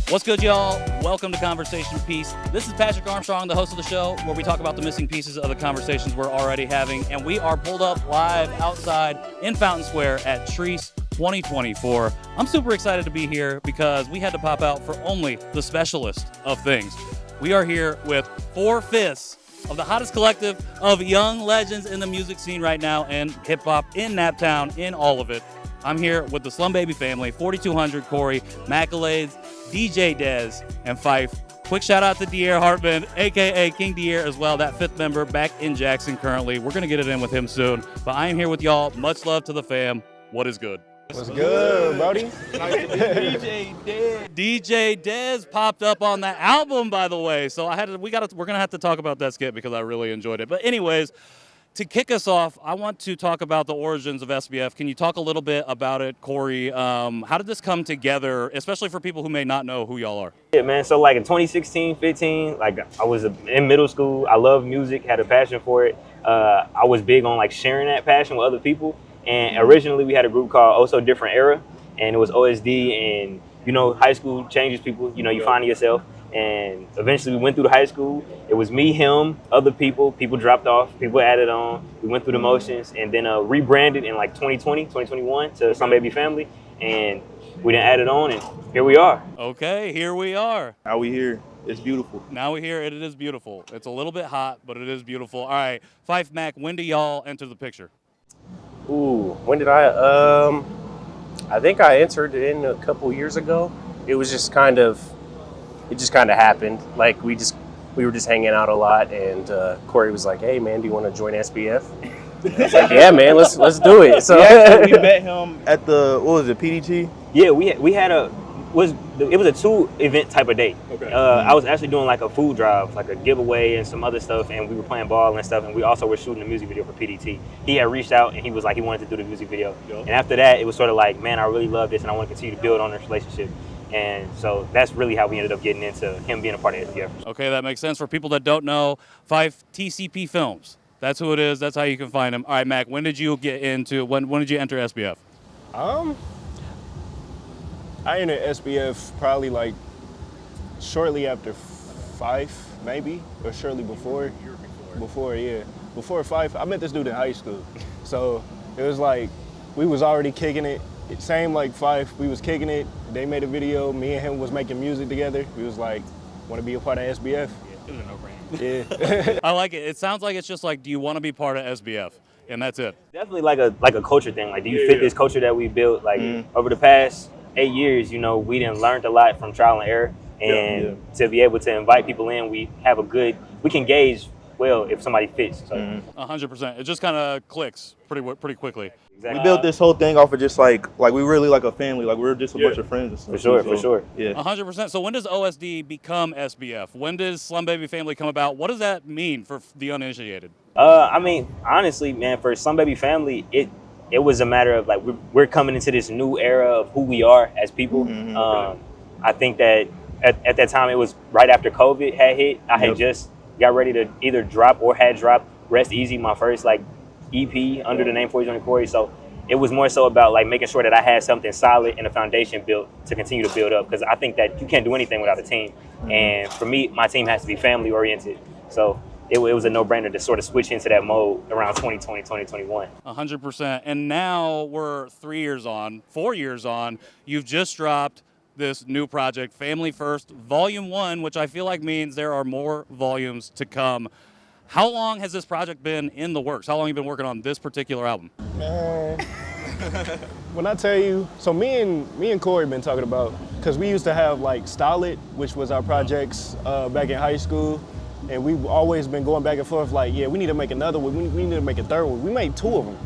What's good, y'all? Welcome to Conversation Piece. This is Patrick Armstrong, the host of the show, where we talk about the missing pieces of the conversations we're already having. And we are pulled up live outside in Fountain Square at Chreece 2024. I'm super excited to be here because we had to pop out for only the specialist of things. We are here with 4/5 of the hottest collective of young legends in the music scene right now, and hip-hop in Naptown, in all of it. I'm here with the Slum Baby Family, 4200 Corey, MACCOLADES, DJ Dez, and Pfeif. Quick shout out to Dierre Hartman, aka Kxng Dierre as well, that fifth member back in Jackson currently. We're gonna get it in with him soon. But I am here with y'all. Much love to the fam. What is good? What's good, Brody? DJ Dez popped up on that album, by the way. So we're gonna have to talk about that skit because I really enjoyed it. But anyways, to kick us off, I want to talk about the origins of SBF. Can you talk a little bit about it, Corey? How did this come together, especially for people who may not know who y'all are? Yeah, man. So like in 2016, 15, like I was in middle school. I loved music, had a passion for it. I was big on like sharing that passion with other people. And originally we had a group called Oh So Different Era, and it was OSD. And you know, high school changes people. You know, you find yourself. And eventually we went through the high school. It was me, him, other people. People dropped off. People added on. We went through the motions and then rebranded in like 2020, 2021 to Slum Baby Family. And we then added on, and here we are. Okay, here we are. Now we here. It's beautiful. Now we're here, and it is beautiful. It's a little bit hot, but it is beautiful. All right, Pfeif, Mac, when do y'all enter the picture? Ooh, when did I think I entered in a couple years ago. It just kind of happened. Like we were just hanging out a lot, and Corey was like, "Hey man, do you want to join SBF?" I was like, "Yeah man, let's do it." So we met him at the PDT. Yeah, we had it was a 2 event type of day. Okay. I was actually doing like a food drive, like a giveaway and some other stuff, and we were playing ball and stuff, and we also were shooting a music video for PDT. He had reached out and he was like he wanted to do the music video. Yep. And after that, it was sort of like, man, I really love this and I want to continue to build on this relationship. And so that's really how we ended up getting into him being a part of SBF. Okay, that makes sense. For people that don't know, Pfeif, TCP Films. That's who it is. That's how you can find him. All right, Mac, when did you get into, when did you enter SBF? I entered SBF probably like shortly after Pfeif, maybe, or shortly before. Before Pfeif. I met this dude in high school. So it was like, we was already kicking it. Same like Pfeif, we was kicking it. They made a video. Me and him was making music together. We was like, want to be a part of SBF? Yeah, it was a no-brainer. Yeah. I like it. It sounds like it's just like, do you want to be part of SBF? And that's it. Definitely like a culture thing. Like, do you fit this culture that we built? Like over the past 8 years, you know, we done learned a lot from trial and error. And to be able to invite people in, we can gauge well if somebody fits. So. 100%. It just kind of clicks pretty quickly. Exactly. We built this whole thing off of just like we really like a family. Like we're just a bunch of friends and stuff. For sure. Yeah. 100%. So when does OSD become SBF? When does Slum Baby Family come about? What does that mean for the uninitiated? I mean, honestly, man, for Slum Baby Family, it was a matter of like we're coming into this new era of who we are as people. I think that at that time it was right after COVID had hit. I had just got ready to either drop or had dropped Rest Easy, my first like EP under the name 4200 Corey. So it was more so about like making sure that I had something solid and a foundation built to continue to build up, because I think that you can't do anything without a team. And for me, my team has to be family oriented. So it was a no-brainer to sort of switch into that mode around 2020, 2021. 100%. And now we're 4 years on. You've just dropped this new project, Family First, Volume 1, which I feel like means there are more volumes to come. How long has this project been in the works? How long have you been working on this particular album? Man, when I tell you, so me and Corey been talking about, because we used to have like Style It, which was our projects back in high school. And we've always been going back and forth like, yeah, we need to make another one. We need to make a third one. We made 2 of them.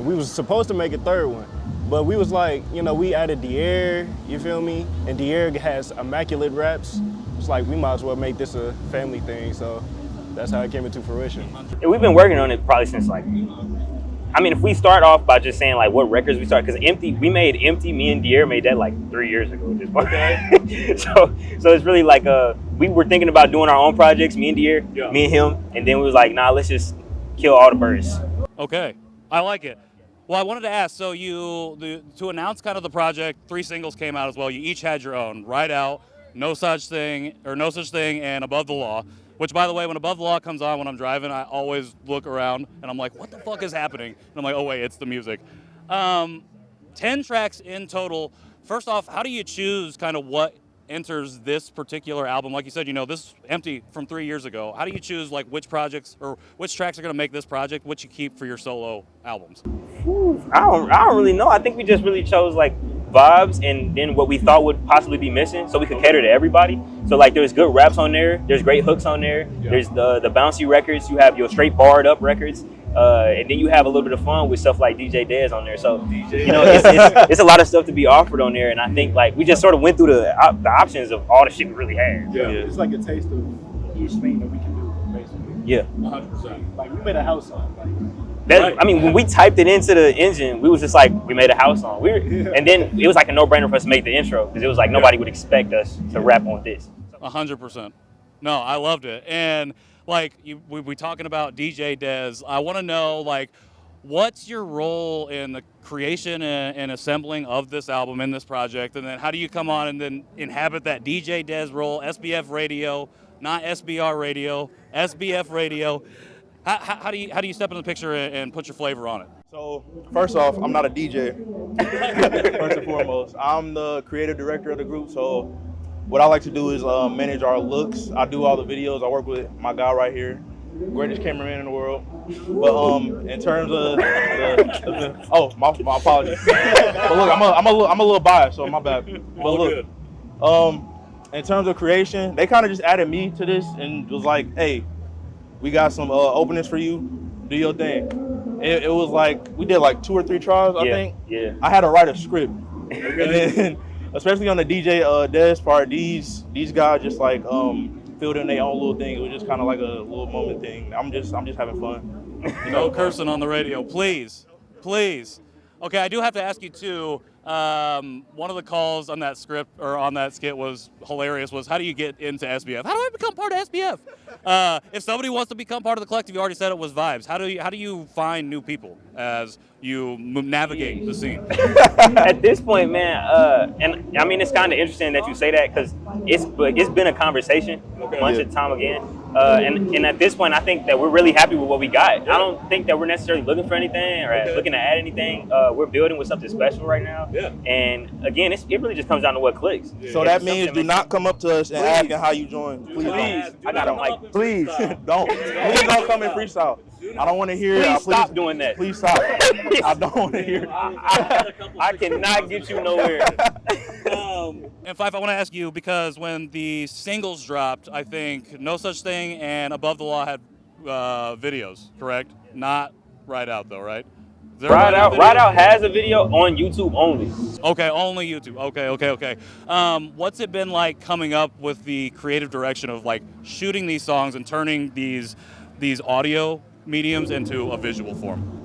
We was supposed to make a third one. But we was like, you know, we added Dierre, you feel me? And Dierre has immaculate raps. It's like, we might as well make this a family thing. So that's how it came into fruition. And we've been working on it probably since like, I mean, if we start off by just saying like what records we started, because we made Empty, me and Dierre made that like 3 years ago. So it's really like we were thinking about doing our own projects, me and Dierre, me and him, and then we was like, nah, let's just kill all the birds. Okay, I like it. Well, I wanted to ask, so to announce kind of the project, 3 singles came out as well. You each had your own, Ride Out, No Such Thing, and Above the Law, which, by the way, when Above the Law comes on when I'm driving, I always look around and I'm like, what the fuck is happening? And I'm like, oh wait, it's the music. 10 tracks in total. First off, how do you choose kind of what enters this particular album? Like you said, this is empty from 3 years ago. How do you choose like which projects or which tracks are going to make this project, which you keep for your solo albums? I don't really know. I think we just really chose like vibes and then what we thought would possibly be missing so we could cater to everybody. So like there's good raps on there, there's great hooks on there, there's the bouncy records, you have your straight barred up records, and then you have a little bit of fun with stuff like DJ Dez on there. So it's a lot of stuff to be offered on there, and I think like we just sort of went through the options of all the shit we really had. Yeah, it's like a taste of each thing that we can do, basically. Yeah, 100%. Like we made a house song. Right. I mean, when we typed it into the engine, we was just like, we made a house song. And then it was like a no-brainer for us to make the intro because it was like nobody would expect us to rap on this. 100%. No, I loved it. And like we talking about DJ Dez, I want to know like, what's your role in the creation and assembling of this album in this project, and then how do you come on and then inhabit that DJ Dez role, SBF radio, not SBR radio, SBF radio? How do you step in the picture and put your flavor on it? So first off, I'm not a DJ. First and foremost, I'm the creative director of the group. So what I like to do is manage our looks. I do all the videos. I work with my guy right here, greatest cameraman in the world. But in terms of my apologies. But look, I'm a little biased, so my bad. But look, in terms of creation, they kind of just added me to this and was like, hey, we got some openings for you. Do your thing. It was like we did like 2 or 3 tries, I think. Yeah. I had to write a script, and then especially on the DJ Dez part, these guys just like filled in their own little thing. It was just kind of like a little moment thing. I'm just having fun. No cursing on the radio, please. Okay, I do have to ask you too. One of the calls on that script or on that skit was hilarious. Was how do you get into SBF? How do I become part of SBF? If somebody wants to become part of the collective, you already said it was vibes. How do you find new people as you navigate the scene? At this point, man, and I mean it's kind of interesting that you say that because it's been a conversation bunch of time again. And at this point, I think that we're really happy with what we got. I don't think that we're necessarily looking for anything or looking to add anything. We're building with something special right now. Yeah. And again, it really just comes down to what clicks. So that means do not come up to us and asking how you joined. Please. I got them like, please don't. Please don't come and freestyle. I don't want to hear. Please stop doing that. Please stop. I don't want to hear. I cannot get you nowhere. And Pfeif, I want to ask you because when the singles dropped, I think No Such Thing and Above the Law had videos, correct? Not Ride Out though, right? Ride Out has a video on YouTube only. Okay, only YouTube. Okay. What's it been like coming up with the creative direction of like shooting these songs and turning these audio mediums into a visual form?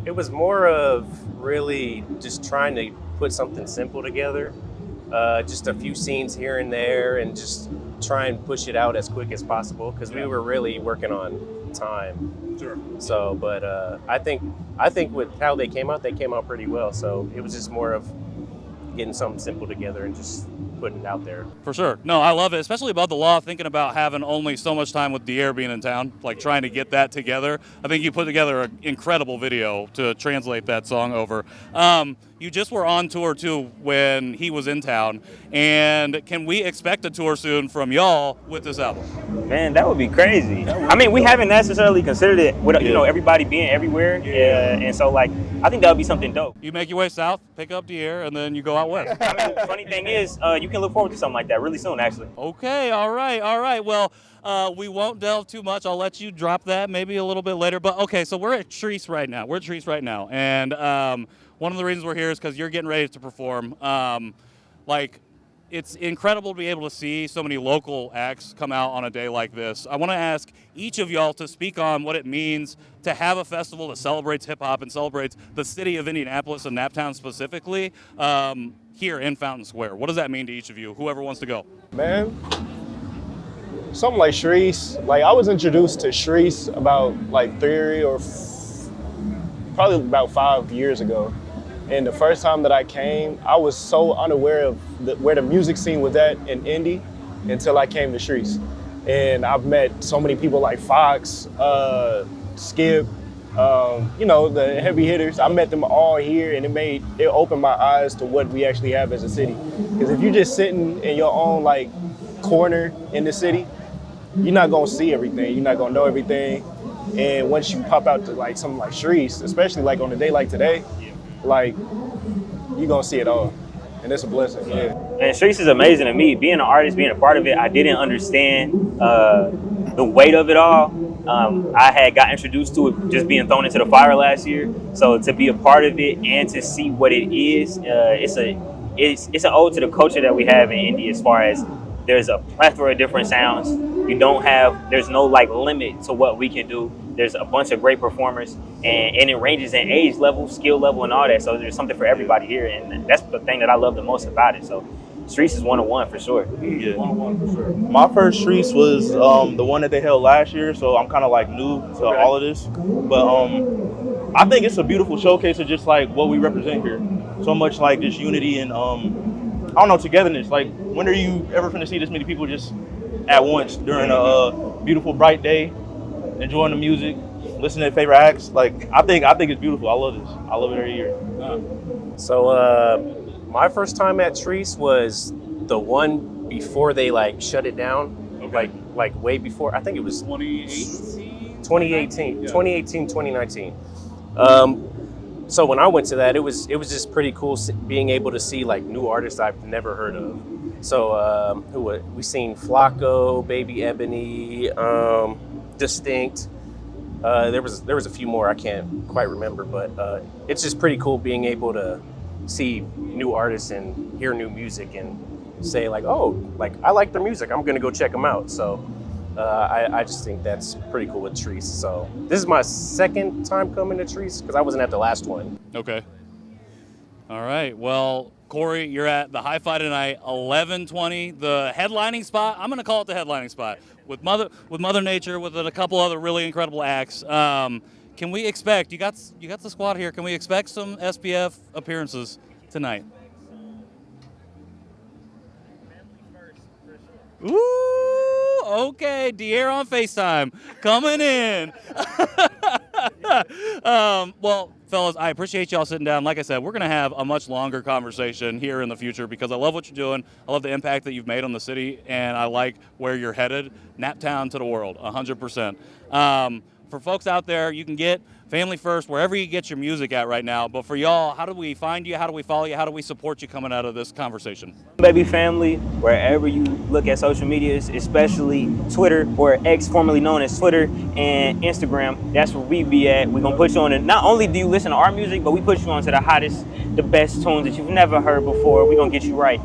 It was more of really just trying to put something simple together, just a few scenes here and there, and just try and push it out as quick as possible because we were really working on time. Sure. So, but I think with how they came out pretty well. So it was just more of getting something simple together and just putting it out there. For sure. No, I love it, especially Above the Law, thinking about having only so much time with Dierre being in town, like trying to get that together. I think you put together an incredible video to translate that song over. You just were on tour too when he was in town, and can we expect a tour soon from y'all with this album? Man, that would be crazy. I mean, we haven't necessarily considered it with everybody being everywhere, and so like I think that would be something dope. You make your way south, pick up Dierre, and then you go out west. I mean, the funny thing is, you can look forward to something like that really soon, actually. Okay, all right. Well, we won't delve too much. I'll let you drop that maybe a little bit later. But okay, so we're at Chreece right now. And one of the reasons we're here is because you're getting ready to perform. It's incredible to be able to see so many local acts come out on a day like this. I want to ask each of y'all to speak on what it means to have a festival that celebrates hip-hop and celebrates the city of Indianapolis and Naptown specifically here in Fountain Square. What does that mean to each of you? Whoever wants to go. Man, something like Chreece. Like I was introduced to Chreece about like probably probably about 5 years ago. And the first time that I came, I was so unaware of where the music scene was at in Indy until I came to Chreece. And I've met so many people like Fox, Skip, you know, the heavy hitters. I met them all here, and it opened my eyes to what we actually have as a city. Because if you're just sitting in your own like corner in the city, you're not gonna see everything. You're not gonna know everything. And once you pop out to like something like Chreece, especially like on a day like today, like you're gonna see it all. And it's a blessing. Yeah. And Chreece is amazing to me. Being an artist, being a part of it, I didn't understand the weight of it all. I had got introduced to it just being thrown into the fire last year. So to be a part of it and to see what it is, it's an ode to the culture that we have in Indy, as far as there's a plethora of different sounds. There's no like limit to what we can do. There's a bunch of great performers, and it ranges in age level, skill level, and all that. So there's something for everybody here, and that's the thing that I love the most about it. So Chreece is 101 for sure. Yeah. 101 for sure. My first Chreece was the one that they held last year, so I'm kind of like new to all of this. But I think it's a beautiful showcase of just like what we represent here. So much like just unity and I don't know, togetherness. Like, when are you ever going to see this many people just at once during a beautiful, bright day, enjoying the music, listening to their favorite acts? Like, I think it's beautiful. I love this. I love it every year. So my first time at Chreece was the one before they like shut it down. Okay. Like way before. I think it was 2018, 2019. So when I went to that, it was just pretty cool being able to see like new artists I've never heard of. So we seen Flacco, Baby Ebony, Distinct. There was a few more I can't quite remember, but it's just pretty cool being able to see new artists and hear new music and say like, oh, like I like their music, I'm gonna go check them out. So I just think that's pretty cool with Chreece. So this is my second time coming to Chreece because I wasn't at the last one. Okay. All right. Well, Corey, you're at the Hi-Fi tonight, 11:20, the headlining spot. I'm gonna call it the headlining spot with Mother Nature, with a couple other really incredible acts. Can we expect, you got the squad here, can we expect some SBF appearances tonight? Ooh, okay, Dierre on FaceTime, coming in. Well, fellas, I appreciate y'all sitting down. Like I said, we're going to have a much longer conversation here in the future because I love what you're doing. I love the impact that you've made on the city, and I like where you're headed. Naptown to the world, 100%. For folks out there, you can get Family First wherever you get your music at right now. But for y'all, how do we find you? How do we follow you? How do we support you coming out of this conversation? Baby Family, wherever you look at social medias, especially Twitter, or X, formerly known as Twitter, and Instagram, that's where we be at. We're going to put you on it. Not only do you listen to our music, but we put you on to the hottest, the best tunes that you've never heard before. We're going to get you right.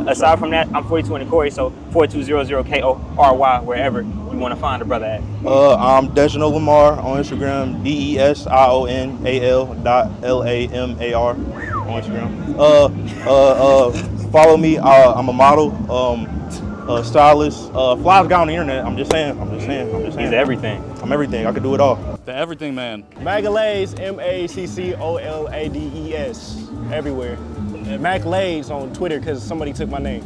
Aside from that, I'm 42 and Corey, so 4200KORY, wherever you want to find a brother at. I'm Desional Lamar on Instagram, DESIONAL.LAMAR on Instagram. Follow me. I'm a model, stylist, fly guy on the internet. I'm just saying. He's everything. I'm everything. I can do it all. The everything man. MACCOLADES, MACCOLADES, everywhere. MACCOLADES on Twitter because somebody took my name.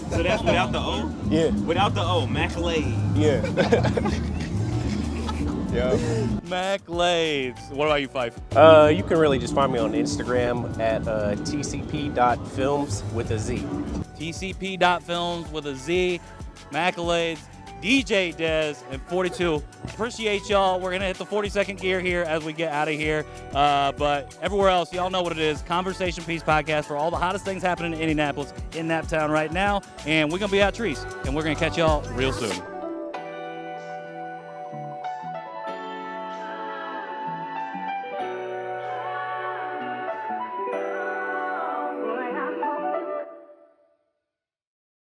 So that's without the O? Yeah. Without the O, MACCOLADES. Yeah. Yeah. MACCOLADES. What about you, Pfeif? You can really just find me on Instagram at tcp.films with a Z. tcp.films with a Z. MACCOLADES, DJ Dez, and 42. Appreciate y'all. We're going to hit the 40-second gear here as we get out of here. But everywhere else, y'all know what it is. Conversation Piece Podcast for all the hottest things happening in Indianapolis, in Naptown right now. And we're going to be at Chreece, and we're going to catch y'all real soon.